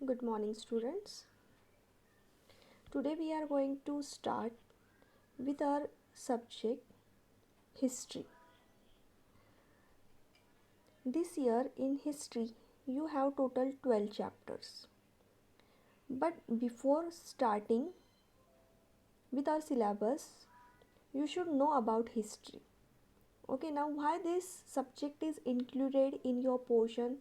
Good morning, students. Today we are going to start with our subject history. This year in history you have total 12 chapters. But before starting with our syllabus, you should know about history. Okay, now why this subject is included in your portion,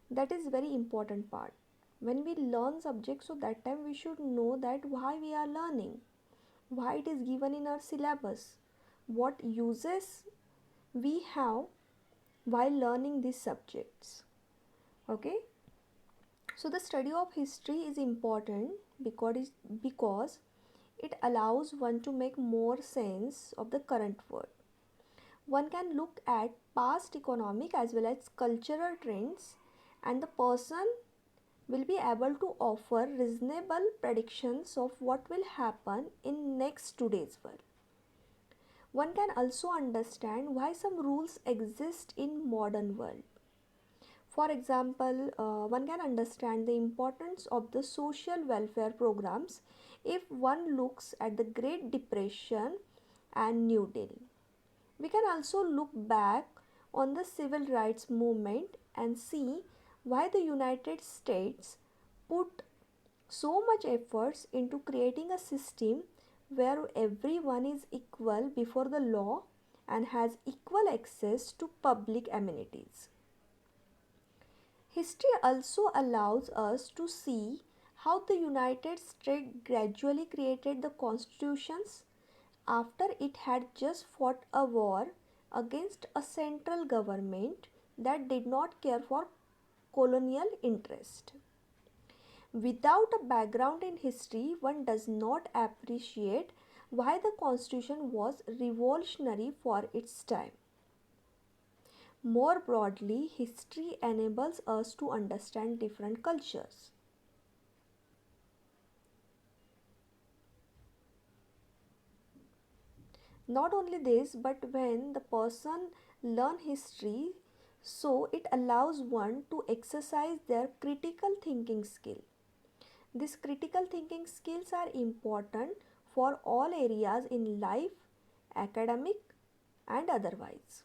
that is very important part. When we learn subject, so that time we should know that why we are learning, why it is given in our syllabus, what uses we have while learning these subjects. Okay, so the study of history is important because it allows one to make more sense of the current world. One can look at past economic as well as cultural trends, and the person will be able to offer reasonable predictions of what will happen in next today's world. One can also understand why some rules exist in modern world. For example, one can understand the importance of the social welfare programs if one looks at the Great Depression and New Deal. We can also look back on the civil rights movement and see why the United States put so much efforts into creating a system where everyone is equal before the law and has equal access to public amenities. History also allows us to see how the United States gradually created the constitutions after it had just fought a war against a central government that did not care for colonial interest. Without a background in history, one does not appreciate why the constitution was revolutionary for its time. More broadly, history enables us to understand different cultures. Not only this, but when the person learn history, so it allows one to exercise their critical thinking skill. These critical thinking skills are important for all areas in life, academic and otherwise.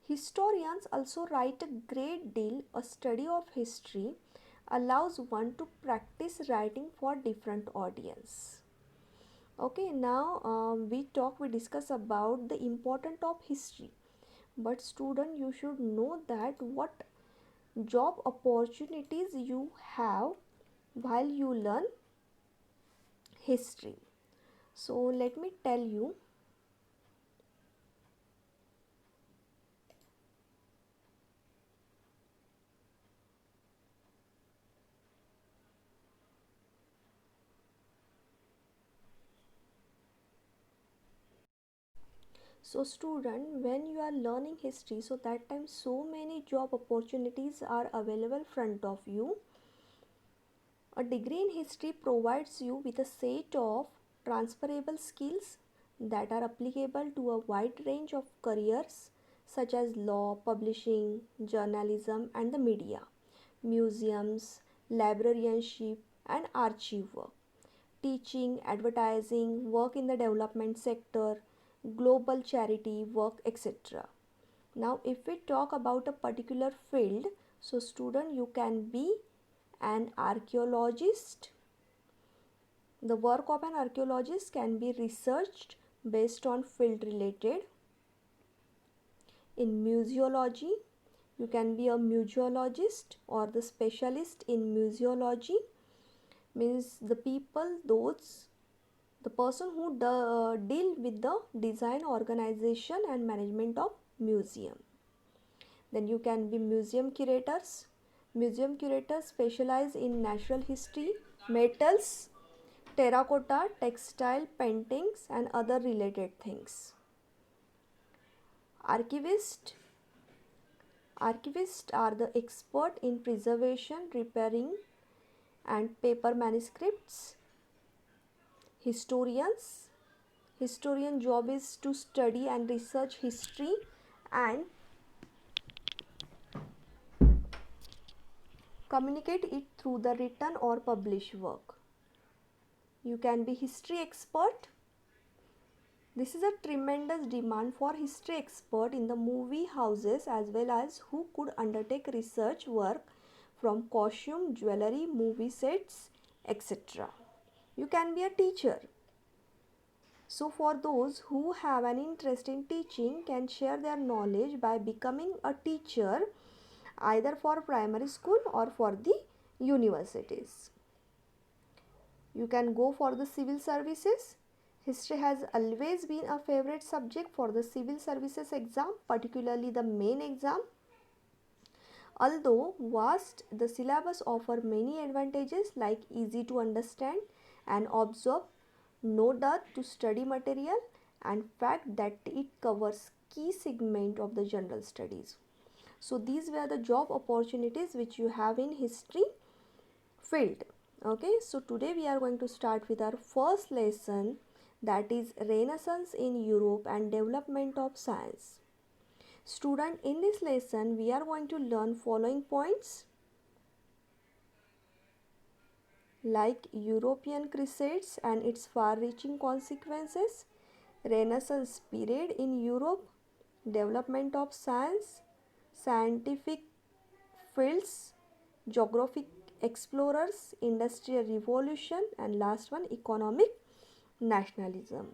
Historians also write a great deal. A study of history allows one to practice writing for different audience. Okay, now we discuss about the importance of history. But student, you should know that what job opportunities you have while you learn history. So let me tell you. So student, when you are learning history, so that time so many job opportunities are available front of you. A degree in history provides you with a set of transferable skills that are applicable to a wide range of careers such as law, publishing, journalism and the media, museums, librarianship and archive work, teaching, advertising, work in the development sector, global charity work, etc. Now, if we talk about a particular field, so student, you can be an archaeologist. The work of an archaeologist can be researched based on field related. In museology, you can be a museologist or the specialist in museology, means the person who deal with the design, organization and management of museum. Then you can be museum curators. Museum curators specialize in natural history, metals, terracotta, textile, paintings and other related things. Archivists are the expert in preservation, repairing and paper manuscripts. Historian job is to study and research history and communicate it through the written or published work. You can be history expert. This is a tremendous demand for history expert in the movie houses as well as who could undertake research work from costume, jewelry, movie sets, etc. You can be a teacher. So for those who have an interest in teaching can share their knowledge by becoming a teacher either for primary school or for the universities. You can go for the civil services. History has always been a favorite subject for the civil services exam, particularly the main exam. Although vast, the syllabus offers many advantages like easy to understand and absorb, no dearth to study material, and fact that it covers key segment of the general studies. So these were the job opportunities which you have in history field. Okay, so today we are going to start with our first lesson, that is Renaissance in Europe and development of science. Student, in this lesson we are going to learn following points like European crusades and its far-reaching consequences, Renaissance period in Europe, development of science, scientific fields, geographic explorers, industrial revolution, and last one, economic nationalism.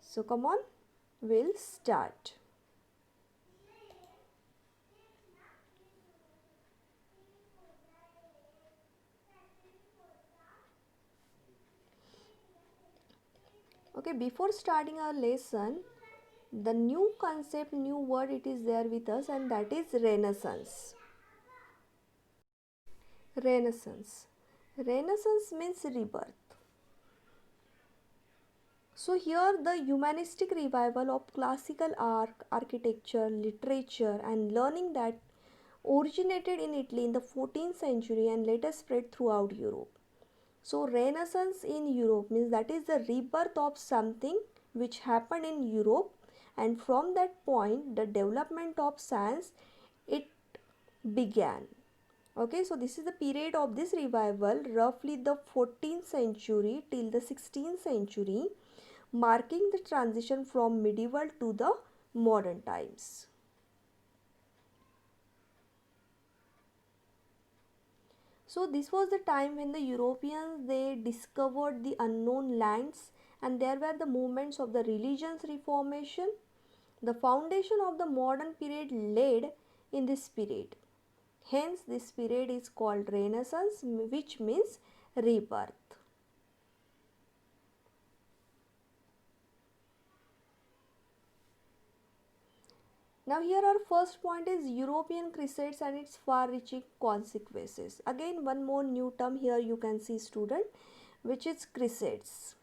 So come on, we'll start. Okay, before starting our lesson, the new concept, new word, it is there with us, and that is Renaissance. Renaissance. Renaissance means rebirth. So here the humanistic revival of classical art, architecture, literature and learning that originated in Italy in the 14th century and later spread throughout Europe. So Renaissance in Europe means that is the rebirth of something which happened in Europe, and from that point the development of science it began. Okay, so this is the period of this revival, roughly the 14th century till the 16th century, marking the transition from medieval to the modern times. So this was the time when the Europeans, they discovered the unknown lands, and there were the movements of the religions reformation. The foundation of the modern period laid in this period. Hence this period is called Renaissance, which means rebirth. Now here our first point is European crusades and its far-reaching consequences. Again one more new term here you can see, student, which is crusades.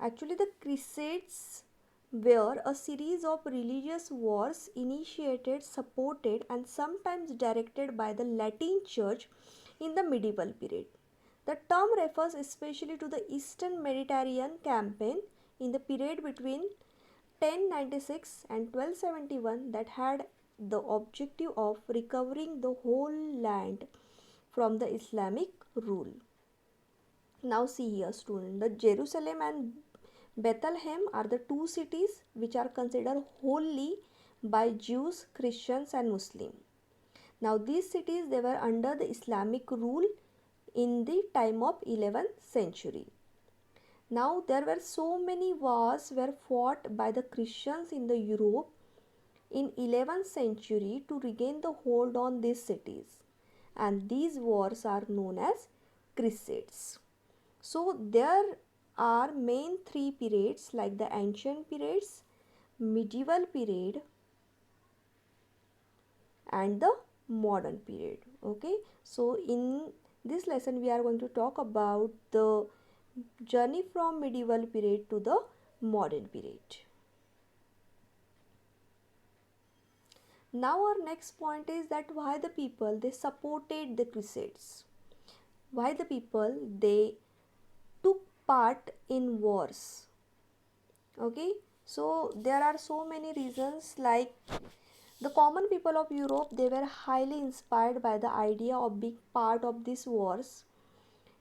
Actually the crusades were a series of religious wars initiated, supported and sometimes directed by the Latin Church in the medieval period. The term refers especially to the Eastern Mediterranean campaign in the period between 1096 and 1271 that had the objective of recovering the whole land from the Islamic rule. Now see here, student, the Jerusalem and Bethlehem are the two cities which are considered holy by Jews, Christians and Muslims. Now these cities, they were under the Islamic rule in the time of 11th century. Now there were so many wars were fought by the Christians in the Europe in 11th century to regain the hold on these cities, and these wars are known as crusades. So there are main three periods like the ancient periods, medieval period and the modern period. Okay, so in this lesson we are going to talk about the journey from medieval period to the modern period. Now our next point is that why the people, they supported the crusades. Why the people, they took part in wars. Okay, so there are so many reasons like The common people of Europe, they were highly inspired by the idea of being part of these wars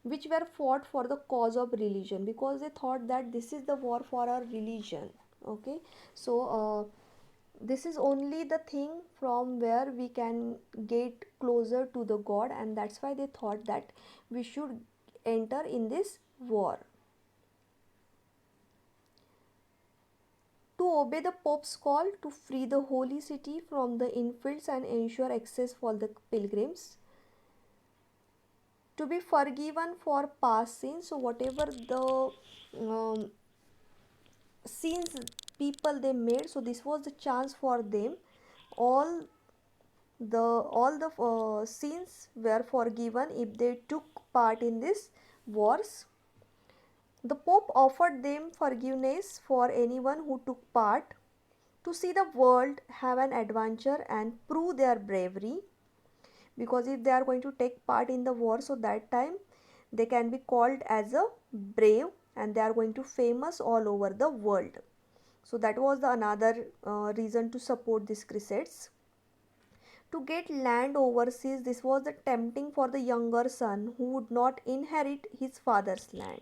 which were fought for the cause of religion, because they thought that this is the war for our religion. Okay, so this is only the thing from where we can get closer to the god, and that's why they thought that we should enter in this war. To obey the Pope's call to free the holy city from the infidels and ensure access for the pilgrims, to be forgiven for past sins. So whatever the sins people they made, so this was the chance for them. All the sins were forgiven if they took part in these wars. The Pope offered them forgiveness for anyone who took part, to see the world have an adventure and prove their bravery, because if they are going to take part in the war, so that time they can be called as a brave, and they are going to famous all over the world. So that was the another reason to support these crusades. To get land overseas, this was the tempting for the younger son who would not inherit his father's land.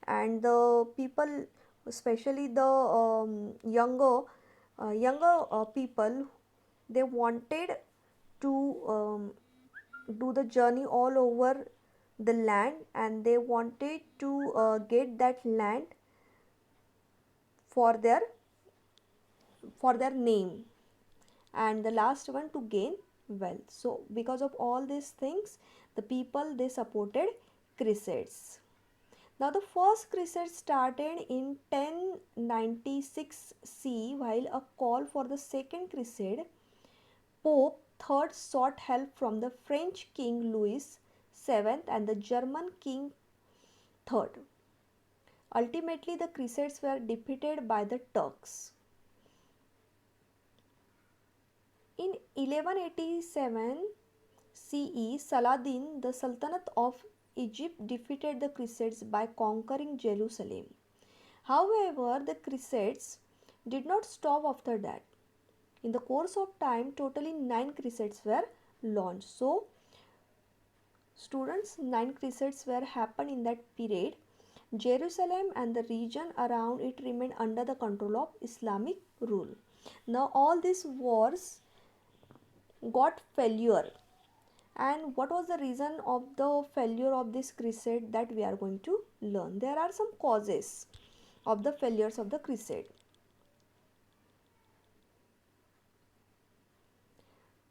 And the people, especially the younger people, they wanted to do the journey all over the land, and they wanted to get that land for their name. And the last one, to gain wealth. So because of all these things, the people they supported crusades. Now the first crusade started in 1096 C, while a call for the second crusade, Pope III sought help from the French King Louis VII and the German King III. Ultimately, the crusades were defeated by the Turks. In 1187 CE, Saladin, the Sultanate of Egypt, defeated the Crusades by conquering Jerusalem. However, the Crusades did not stop after that. In the course of time, totally 9 Crusades were launched. So, students, 9 Crusades were happened in that period. Jerusalem and the region around it remained under the control of Islamic rule. Now, all these wars got failure. And what was the reason of the failure of this crusade, that we are going to learn. There are some causes of the failures of the crusade.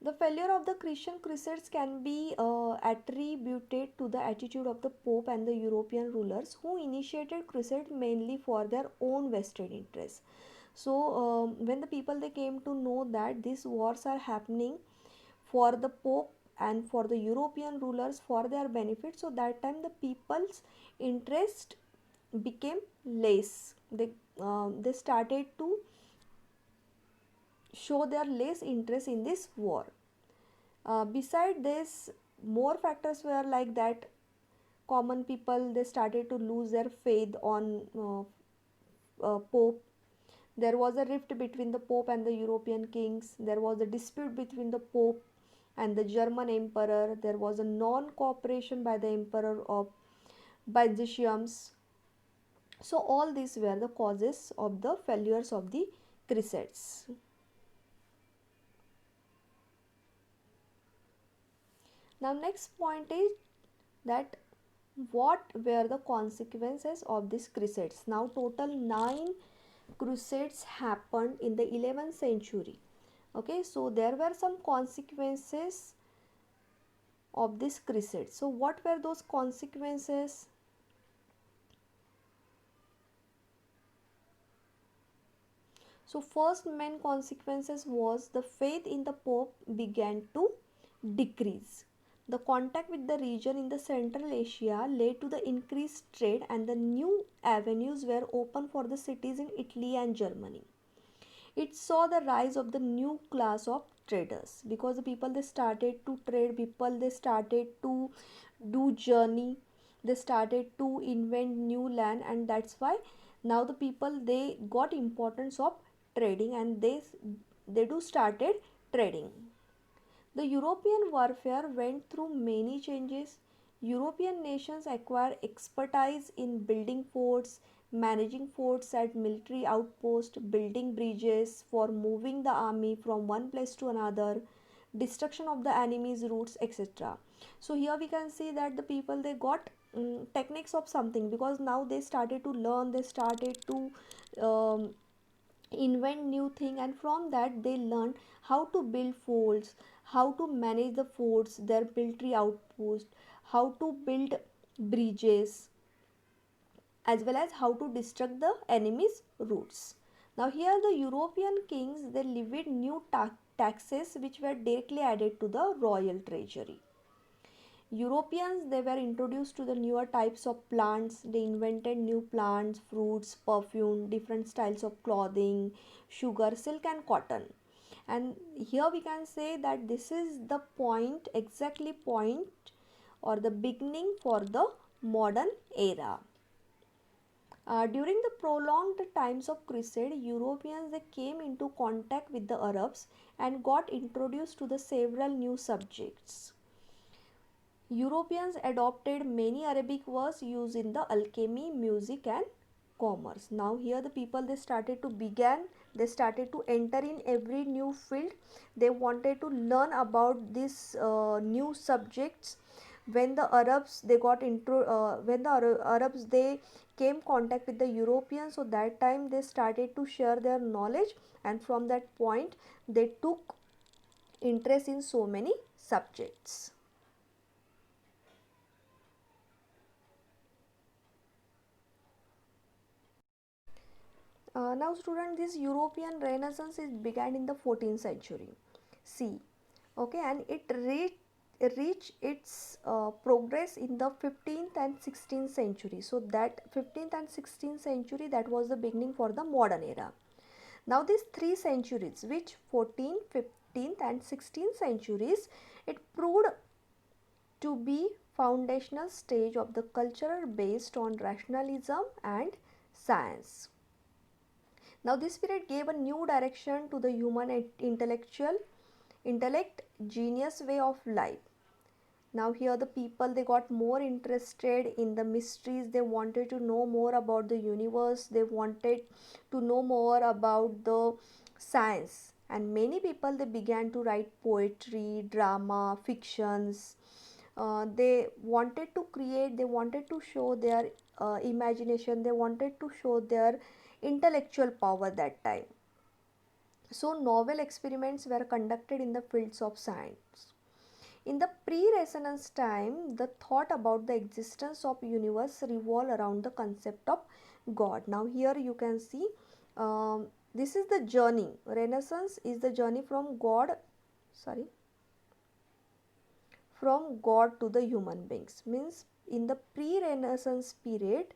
The failure of the Christian crusades can be attributed to the attitude of the Pope and the European rulers who initiated crusades mainly for their own vested interests. So when the people they came to know that these wars are happening for the Pope and for the European rulers for their benefit, so that time the people's interest became less. They started to show their less interest in this war. Beside this, more factors were like that common people they started to lose their faith on Pope. There was a rift between the Pope and the European kings. There was a dispute between the Pope and the German emperor. There was a non-cooperation by the emperor of Byzantium. So all these were the causes of the failures of the crusades. Now next point is that what were the consequences of these crusades. Now total 9 crusades happened in the 11th century. Okay, so there were some consequences of this crusade. So what were those consequences? So first main consequences was the faith in the Pope began to decrease. The contact with the region in the Central Asia led to the increased trade, and the new avenues were open for the cities in Italy and Germany. It saw the rise of the new class of traders, because the people they started to trade, people they started to do journey, they started to invent new land, and that's why now the people they got importance of trading, and they do started trading. The European warfare went through many changes. European nations acquired expertise in building forts, managing forts at military outposts, building bridges for moving the army from one place to another, destruction of the enemy's routes, etc. So here we can see that the people, they got techniques of something, because now they started to learn, they started to invent new thing, and from that they learn how to build forts, how to manage the forts, their military outpost, how to build bridges, as well as how to destruct the enemy's routes. Now here the European kings, they levied new taxes which were directly added to the royal treasury. Europeans, they were introduced to the newer types of plants. They invented new plants, fruits, perfume, different styles of clothing, sugar, silk and cotton. And here we can say that this is the point, exactly point or the beginning for the modern era. During the prolonged times of crusade, Europeans, they came into contact with the Arabs and got introduced to the several new subjects. Europeans adopted many Arabic words used in the alchemy, music and commerce. Now here the people, they started to enter in every new field. They wanted to learn about these new subjects. When the Arabs, they got intro when the Arabs, they came contact with the Europeans, so that time they started to share their knowledge, and from that point they took interest in so many subjects. Now student, this European Renaissance is began in the 14th century C. Okay, and it reached its progress in the 15th and 16th century. So that 15th and 16th century, that was the beginning for the modern era. Now these three centuries, which 14th, 15th and 16th centuries, it proved to be foundational stage of the culture based on rationalism and science. Now this period gave a new direction to the human intellect, genius way of life. Now here the people, they got more interested in the mysteries. They wanted to know more about the universe. They wanted to know more about the science. And many people, they began to write poetry, drama, fictions. They wanted to create, they wanted to show their imagination. They wanted to show their intellectual power that time. So novel experiments were conducted in the fields of science. In the pre-resonance time, the thought about the existence of universe revolve around the concept of God. Now here you can see, this is the journey. Renaissance is the journey from God to the human beings. Means in the pre-Renaissance period,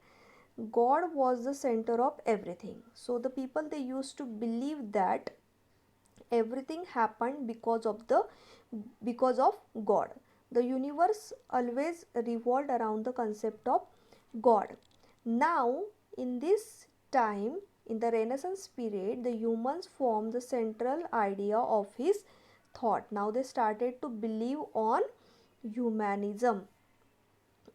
God was the center of everything. So the people, they used to believe that everything happened because of God. The universe always revolved around the concept of God. Now in this time, in the Renaissance period, the humans formed the central idea of his thought. Now they started to believe on humanism.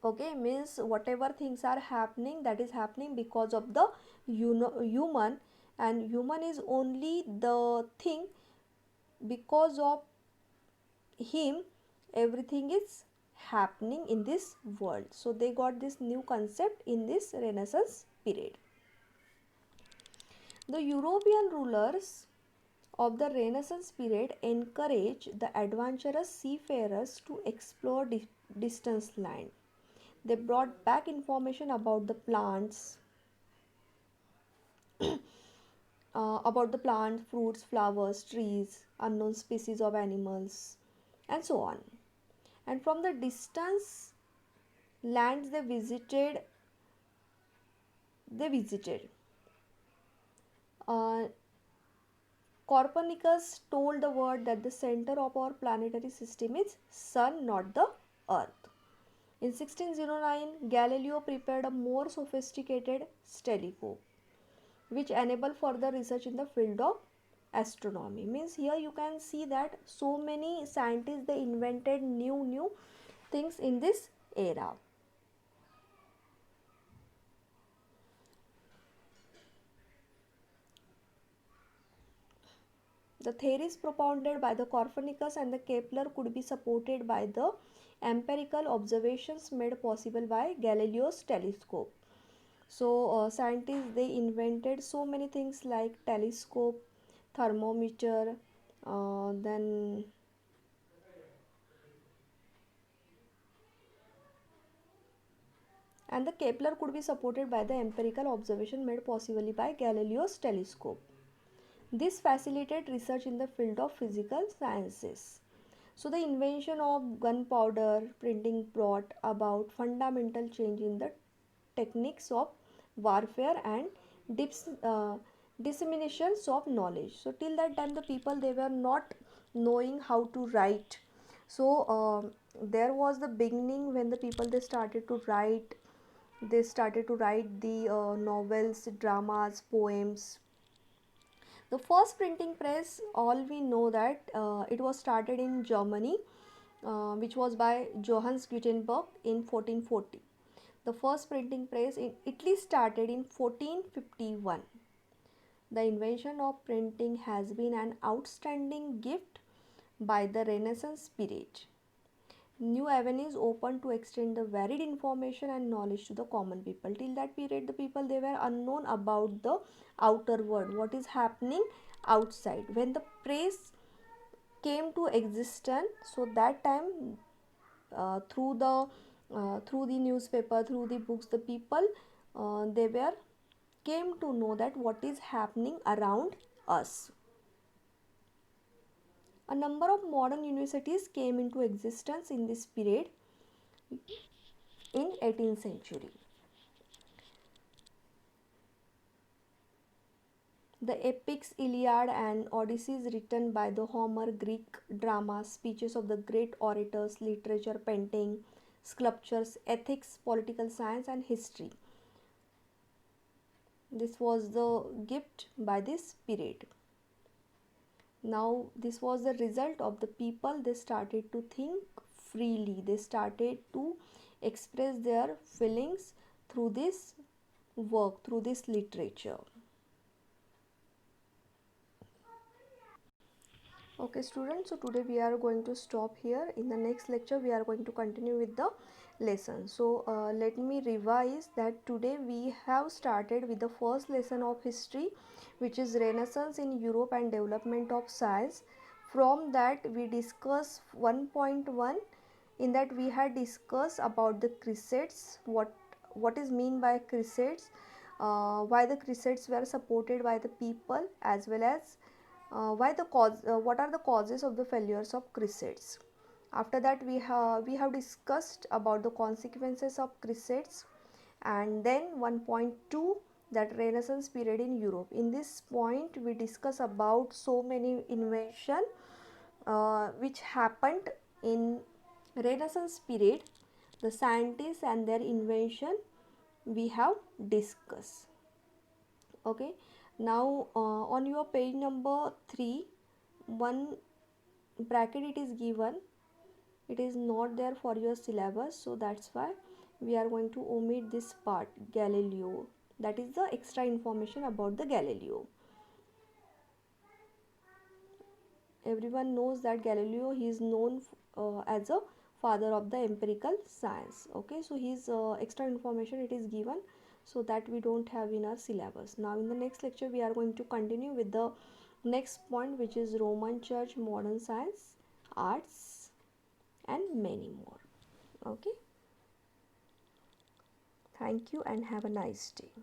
Okay, means whatever things are happening, that is happening because of the human, and human is only the thing, because of him everything is happening in this world. So they got this new concept in this Renaissance period. The European rulers of the Renaissance period encouraged the adventurous seafarers to explore distant land. They brought back information about the plants, fruits, flowers, trees, unknown species of animals, and so on. And from the distance lands they visited. Uh, Copernicus told the world that the center of our planetary system is Sun, not the Earth. In 1609, Galileo prepared a more sophisticated telescope, which enabled further research in the field of astronomy. Means here you can see that so many scientists, they invented new things in this era. The theories propounded by the Copernicus and the Kepler could be supported by the empirical observations made possible by Galileo's telescope. So scientists, they invented so many things like telescope, thermometer, then and the Kepler could be supported by the empirical observation made possibly by Galileo's telescope. This facilitated research in the field of physical sciences. So the invention of gunpowder printing brought about fundamental change in the techniques of warfare and disseminations of knowledge. So till that time the people, they were not knowing how to write. So there was the beginning when the people, they started to write. They started to write the novels, dramas, poems. The first printing press, all we know that it was started in Germany, which was by Johannes Gutenberg in 1440. The first printing press in Italy started in 1451. The invention of printing has been an outstanding gift by the Renaissance period. New avenues opened to extend the varied information and knowledge to the common people. Till that period, the people, they were unknown about the outer world, what is happening outside. When the press came to existence, so that time through the newspaper, through the books, the people, they were came to know that what is happening around us. A number of modern universities came into existence in this period in 18th century. The epics Iliad and Odyssey, written by the Homer, Greek dramas, speeches of the great orators, literature, painting, sculptures, ethics, political science and history. This was the gift by this period. Now this was the result of the people, they started to think freely. They started to express their feelings through this work, through this literature. Okay students, so today we are going to stop here. In the next lecture we are going to continue with the lesson. So let me revise that today we have started with the first lesson of history, which is Renaissance in Europe and development of science. From that we discuss 1.1. In that we had discussed about the crusades, what is mean by crusades, why the crusades were supported by the people, as well as what are the causes of the failures of crusades. After that we have discussed about the consequences of crusades, and then 1.2, that Renaissance period in Europe. In this point we discuss about so many invention which happened in Renaissance period. The scientists and their invention we have discussed. Okay, now on your page number 3, one bracket it is given, it is not there for your syllabus, so that's why we are going to omit this part, Galileo. That is the extra information about the Galileo. Everyone knows that Galileo, he is known as a father of the empirical science. Okay, so his extra information it is given, so that we don't have in our syllabus. Now in the next lecture we are going to continue with the next point, which is Roman Church, modern science, arts and many more. Okay, thank you and have a nice day.